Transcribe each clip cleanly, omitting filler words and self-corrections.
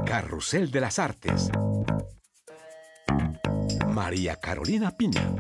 Carrusel de las Artes. María Carolina Piña.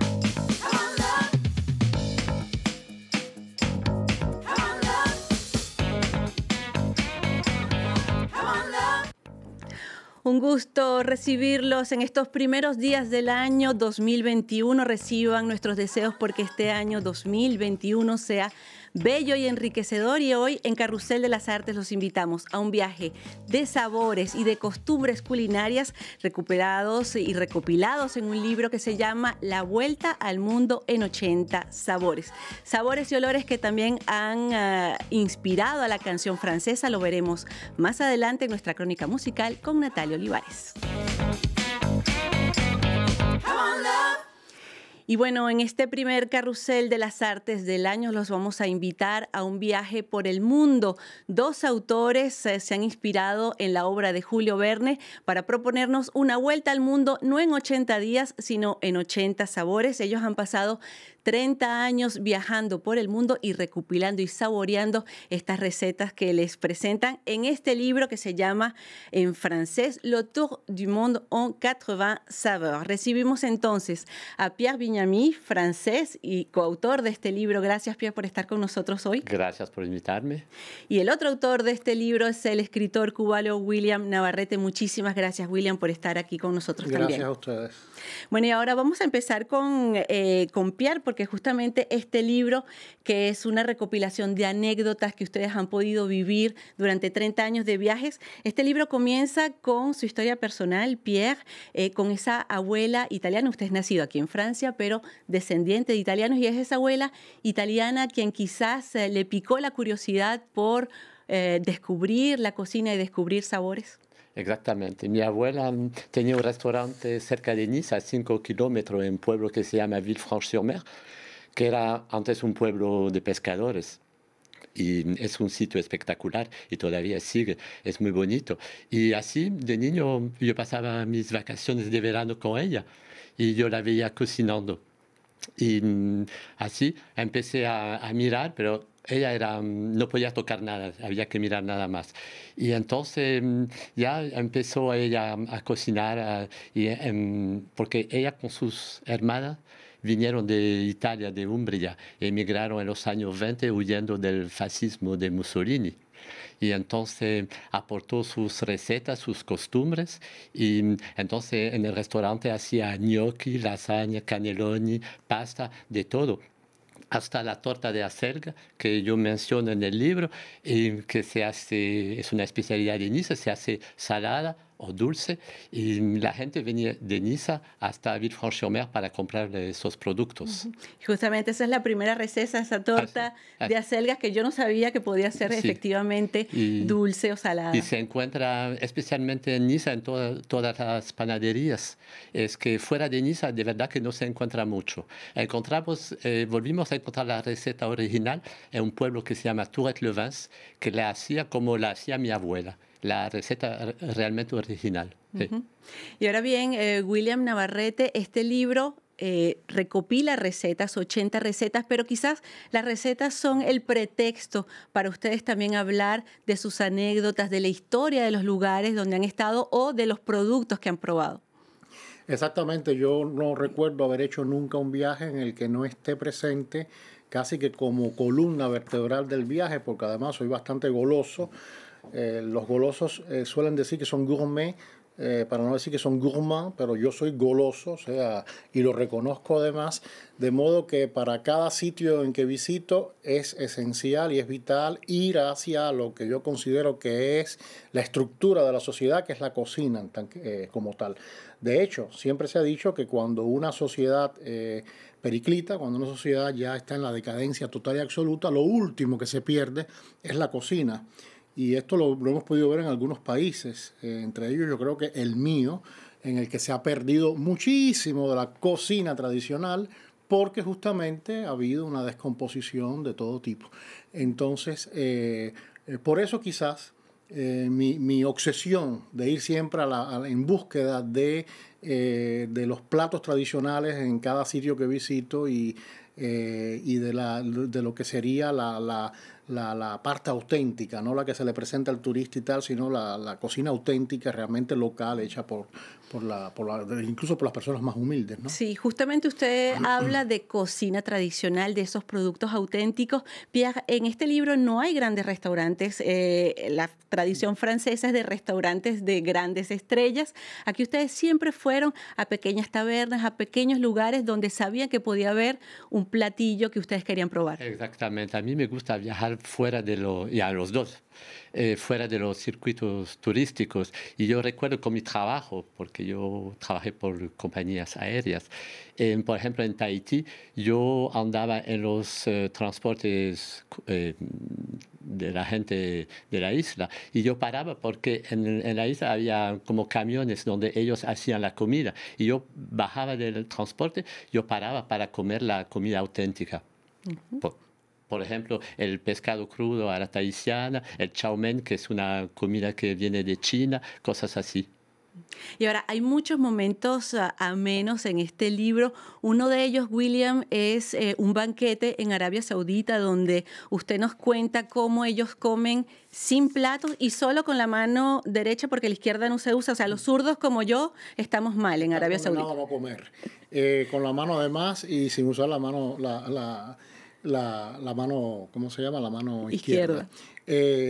Un gusto recibirlos en estos primeros días del año 2021. Reciban nuestros deseos porque este año 2021 sea bello y enriquecedor, y hoy en Carrusel de las Artes los invitamos a un viaje de sabores y de costumbres culinarias recuperados y recopilados en un libro que se llama La Vuelta al Mundo en 80 Sabores. Sabores y olores que también han inspirado a la canción francesa. Lo veremos más adelante en nuestra crónica musical con Natalia Olivares. Y bueno, en este primer Carrusel de las Artes del año los vamos a invitar a un viaje por el mundo. Dos autores se han inspirado en la obra de Julio Verne para proponernos una vuelta al mundo, no en 80 días, sino en 80 sabores. Ellos han pasado 30 años viajando por el mundo y recopilando y saboreando estas recetas que les presentan en este libro que se llama en francés Le Tour du Monde en 80 Saveurs. Recibimos entonces a Pierre Bignami, francés y coautor de este libro. Gracias, Pierre, por estar con nosotros hoy. Gracias por invitarme. Y el otro autor de este libro es el escritor cubano William Navarrete. Muchísimas gracias, William, por estar aquí con nosotros también. Gracias a ustedes. Bueno, y ahora vamos a empezar con Pierre, porque justamente este libro, que es una recopilación de anécdotas que ustedes han podido vivir durante 30 años de viajes, este libro comienza con su historia personal, Pierre, con esa abuela italiana. Usted es nacido aquí en Francia, pero descendiente de italianos, y es esa abuela italiana quien quizás le picó la curiosidad por descubrir la cocina y descubrir sabores. Exactamente. Mi abuela tenía un restaurante cerca de Niza, a 5 kilómetros, en un pueblo que se llama Villefranche-sur-Mer, que era antes un pueblo de pescadores. Y es un sitio espectacular y todavía sigue, es muy bonito. Y así, de niño, yo pasaba mis vacaciones de verano con ella y yo la veía cocinando. Y así empecé a mirar, pero ella no podía tocar nada, había que mirar nada más. Y entonces ya empezó ella a cocinar, porque ella con sus hermanas vinieron de Italia, de Umbria, emigraron en los años 20 huyendo del fascismo de Mussolini. Y entonces aportó sus recetas, sus costumbres, y entonces en el restaurante hacía gnocchi, lasaña, cannelloni, pasta, de todo. Hasta la torta de acelga, que yo menciono en el libro, y que se hace, es una especialidad de Niza, se hace salada o dulce, y la gente venía de Niza hasta Villefranche-sur-Mer para comprar esos productos. Justamente esa es la primera receta, esa torta de acelgas, que yo no sabía que podía ser efectivamente dulce o salada. Y se encuentra especialmente en Niza, en todas las panaderías. Es que fuera de Niza de verdad que no se encuentra mucho. Volvimos a encontrar la receta original en un pueblo que se llama Tourette-le-Vins, que la hacía como la hacía mi abuela. La receta realmente original. Uh-huh. Y ahora bien, William Navarrete, este libro recopila recetas, 80 recetas, pero quizás las recetas son el pretexto para ustedes también hablar de sus anécdotas, de la historia de los lugares donde han estado o de los productos que han probado. Exactamente, yo no recuerdo haber hecho nunca un viaje en el que no esté presente casi que como columna vertebral del viaje, porque además soy bastante goloso. Los golosos suelen decir que son gourmet, para no decir que son gourmands, pero yo soy goloso, o sea, y lo reconozco además, de modo que para cada sitio en que visito es esencial y es vital ir hacia lo que yo considero que es la estructura de la sociedad, que es la cocina como tal. De hecho, siempre se ha dicho que cuando una sociedad periclita, cuando una sociedad ya está en la decadencia total y absoluta, lo último que se pierde es la cocina. Y esto lo hemos podido ver en algunos países, entre ellos yo creo que el mío, en el que se ha perdido muchísimo de la cocina tradicional porque justamente ha habido una descomposición de todo tipo. Entonces, por eso quizás mi obsesión de ir siempre en búsqueda de los platos tradicionales en cada sitio que visito y de lo que sería la la parte auténtica, no la que se le presenta al turista y tal, sino la cocina auténtica, realmente local, hecha incluso por las personas más humildes, ¿no? Sí, justamente usted habla de cocina tradicional, de esos productos auténticos. Pierre, en este libro no hay grandes restaurantes. La tradición francesa es de restaurantes de grandes estrellas. Aquí ustedes siempre fueron a pequeñas tabernas, a pequeños lugares donde sabían que podía haber un platillo que ustedes querían probar. Exactamente. A mí me gusta viajar fuera y a los dos, fuera de los circuitos turísticos. Y yo recuerdo con mi trabajo, porque yo trabajé por compañías aéreas, por ejemplo, en Tahití, yo andaba en los transportes de la gente de la isla y yo paraba porque en la isla había como camiones donde ellos hacían la comida y yo bajaba del transporte, yo paraba para comer la comida auténtica. Por ejemplo, el pescado crudo a la tahitiana, el chow mein, que es una comida que viene de China, cosas así. Y ahora, hay muchos momentos amenos en este libro. Uno de ellos, William, es un banquete en Arabia Saudita donde usted nos cuenta cómo ellos comen sin platos y solo con la mano derecha porque la izquierda no se usa. O sea, los zurdos como yo estamos mal en Arabia Saudita. No comer. Con la mano además y sin usar la mano, la mano, ¿cómo se llama? La mano izquierda.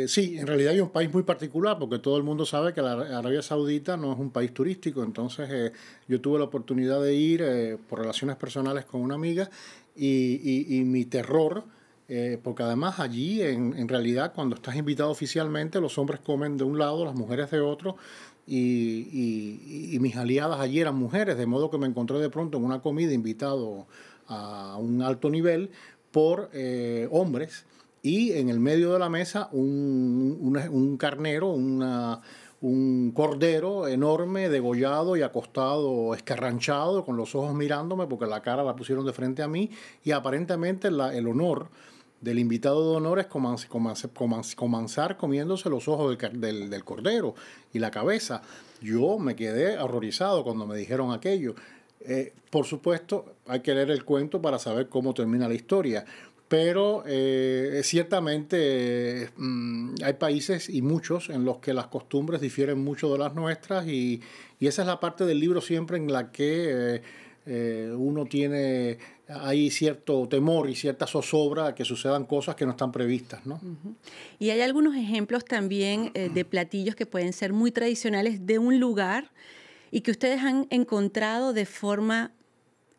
Sí, en realidad hay un país muy particular porque todo el mundo sabe que la Arabia Saudita no es un país turístico. Entonces yo tuve la oportunidad de ir por relaciones personales con una amiga y mi terror, porque además allí en realidad cuando estás invitado oficialmente los hombres comen de un lado, las mujeres de otro. Y mis aliadas allí eran mujeres, de modo que me encontré de pronto en una comida invitado a un alto nivel por hombres y en el medio de la mesa un carnero, un cordero enorme, degollado y acostado, escarranchado, con los ojos mirándome porque la cara la pusieron de frente a mí y aparentemente el honor del invitado de honor es comenzar comiéndose los ojos del cordero y la cabeza. Yo me quedé horrorizado cuando me dijeron aquello. Por supuesto, hay que leer el cuento para saber cómo termina la historia. Pero ciertamente hay países y muchos en los que las costumbres difieren mucho de las nuestras y esa es la parte del libro siempre en la que uno hay cierto temor y cierta zozobra a que sucedan cosas que no están previstas, ¿no? Uh-huh. Y hay algunos ejemplos también de platillos que pueden ser muy tradicionales de un lugar y que ustedes han encontrado de forma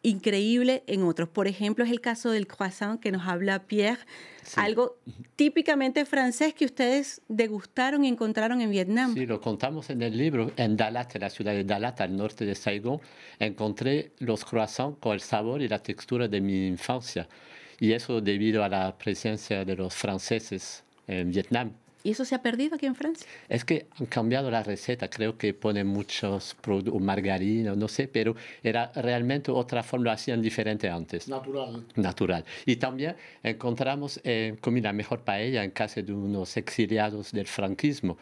increíble en otros. Por ejemplo, es el caso del croissant que nos habla Pierre, sí. Algo típicamente francés que ustedes degustaron y encontraron en Vietnam. Sí, lo contamos en el libro. En Dalat, en la ciudad de Dalat, al norte de Saigón, encontré los croissants con el sabor y la textura de mi infancia. Y eso debido a la presencia de los franceses en Vietnam. ¿Y eso se ha perdido aquí en Francia? Es que han cambiado la receta, creo que ponen muchos productos, margarina, no sé, pero era realmente otra forma, lo hacían diferente antes. Natural. Y también encontramos, comí la mejor paella en casa de unos exiliados del franquismo.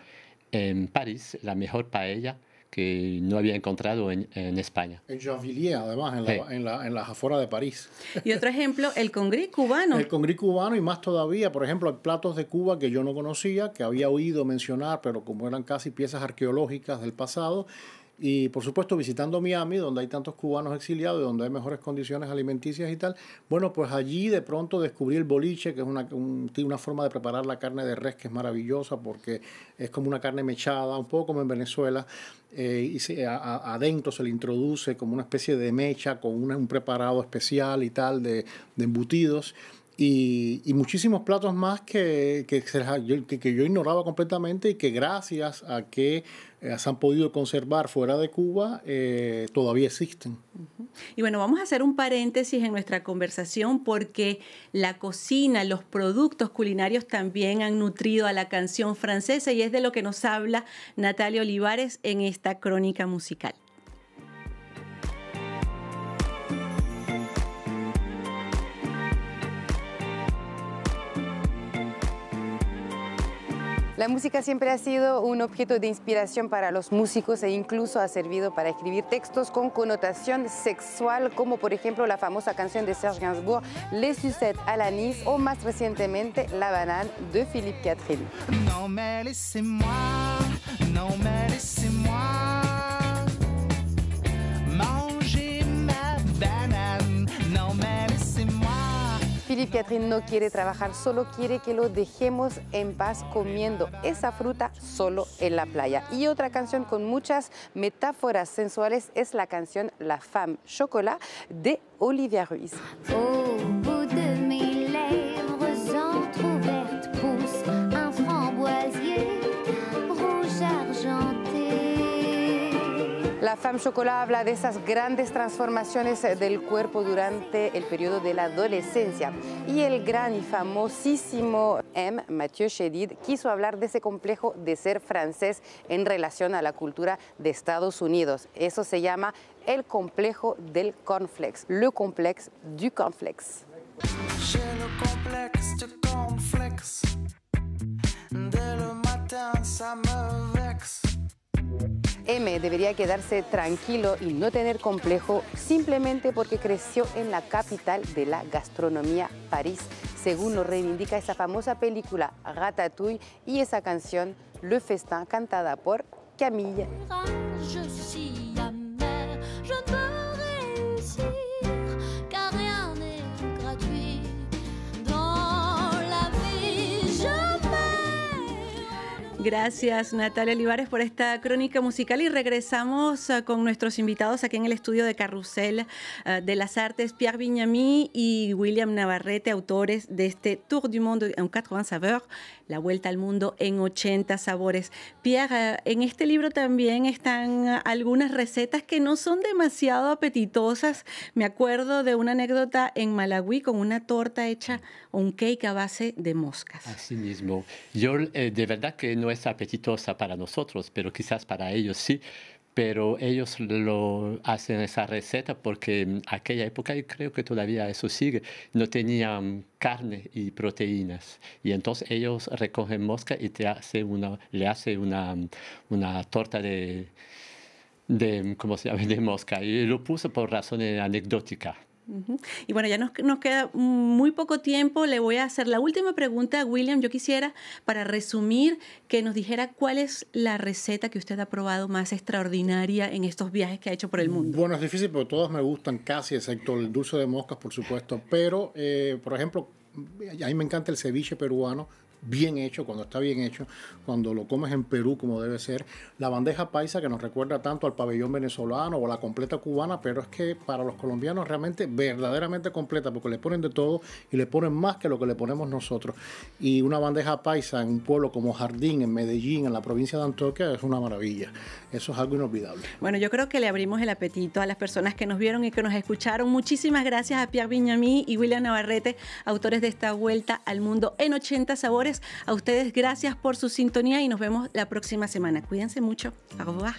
En París, la mejor paella que no había encontrado en España. En Gennevilliers, además, en las afueras de París. Y otro ejemplo, el congrí cubano. El congrí cubano y más todavía, por ejemplo, hay platos de Cuba que yo no conocía, que había oído mencionar, pero como eran casi piezas arqueológicas del pasado. Y, por supuesto, visitando Miami, donde hay tantos cubanos exiliados y donde hay mejores condiciones alimenticias y tal, bueno, pues allí de pronto descubrí el boliche, que es una forma de preparar la carne de res que es maravillosa porque es como una carne mechada, un poco como en Venezuela, y adentro se le introduce como una especie de mecha con un preparado especial y tal de embutidos. Y muchísimos platos más que yo ignoraba completamente y que gracias a que se han podido conservar fuera de Cuba, todavía existen. Uh-huh. Y bueno, vamos a hacer un paréntesis en nuestra conversación porque la cocina, los productos culinarios también han nutrido a la canción francesa y es de lo que nos habla Natalia Olivares en esta crónica musical. La música siempre ha sido un objeto de inspiración para los músicos e incluso ha servido para escribir textos con connotación sexual, como por ejemplo la famosa canción de Serge Gainsbourg, Les sucettes à l'anis, o más recientemente La banane de Philippe Catherine. Non mais laissez-moi, non mais laissez-moi manger ma banane, non mais laissez-moi. Philippe Catherine no quiere trabajar, solo quiere que lo dejemos en paz comiendo esa fruta solo en la playa. Y otra canción con muchas metáforas sensuales es la canción La Femme Chocolat de Olivia Ruiz. Au bout de mes lèvres entr'ouvertes pousse un framboisier rouge argenté. La Femme Chocolat habla de esas grandes transformaciones del cuerpo durante el periodo de la adolescencia. Y el gran y famosísimo M. Mathieu Chédid quiso hablar de ese complejo de ser francés en relación a la cultura de Estados Unidos. Eso se llama el complejo del cornflakes, le complexe du cornflakes. J'ai le complexe du cornflakes. Dès le matin, ça me vexe. M debería quedarse tranquilo y no tener complejo simplemente porque creció en la capital de la gastronomía, París, según lo reivindica esa famosa película Ratatouille y esa canción Le Festin, cantada por Camille. Je suis amère, je ne peux réussir, car rien n'est gratuit dans la vie. Je Gracias, Natalia Olivares, por esta crónica musical y regresamos con nuestros invitados aquí en el estudio de Carrusel de las Artes, Pierre Bignami y William Navarrete, autores de este Tour du Monde en 80 saveurs, la vuelta al mundo en 80 sabores. Pierre, en este libro también están algunas recetas que no son demasiado apetitosas. Me acuerdo de una anécdota en Malawi con una torta hecha o un cake a base de moscas. Así mismo. Yo de verdad que no es apetitosa para nosotros, pero quizás para ellos sí. Pero ellos lo hacen esa receta porque en aquella época, y creo que todavía eso sigue, no tenían carne y proteínas. Y entonces ellos recogen mosca y le hace una torta ¿cómo se llama? De mosca. Y lo puso por razones anecdóticas. Y bueno, ya nos queda muy poco tiempo. Le voy a hacer la última pregunta a William. Yo quisiera, para resumir, que nos dijera cuál es la receta que usted ha probado más extraordinaria en estos viajes que ha hecho por el mundo. Bueno, es difícil porque todas me gustan casi, excepto el dulce de moscas, por supuesto. Pero, por ejemplo, a mí me encanta el ceviche peruano, bien hecho, cuando está bien hecho, cuando lo comes en Perú como debe ser. La bandeja paisa, que nos recuerda tanto al pabellón venezolano o la completa cubana, pero es que para los colombianos realmente verdaderamente completa, porque le ponen de todo y le ponen más que lo que le ponemos nosotros. Y una bandeja paisa en un pueblo como Jardín, en Medellín, en la provincia de Antioquia, es una maravilla. Eso es algo inolvidable. Bueno, yo creo que le abrimos el apetito a las personas que nos vieron y que nos escucharon. Muchísimas gracias a Pierre Bignami y William Navarrete, autores de esta vuelta al mundo en 80 sabores. A ustedes, gracias por su sintonía y nos vemos la próxima semana. Cuídense mucho. Au revoir.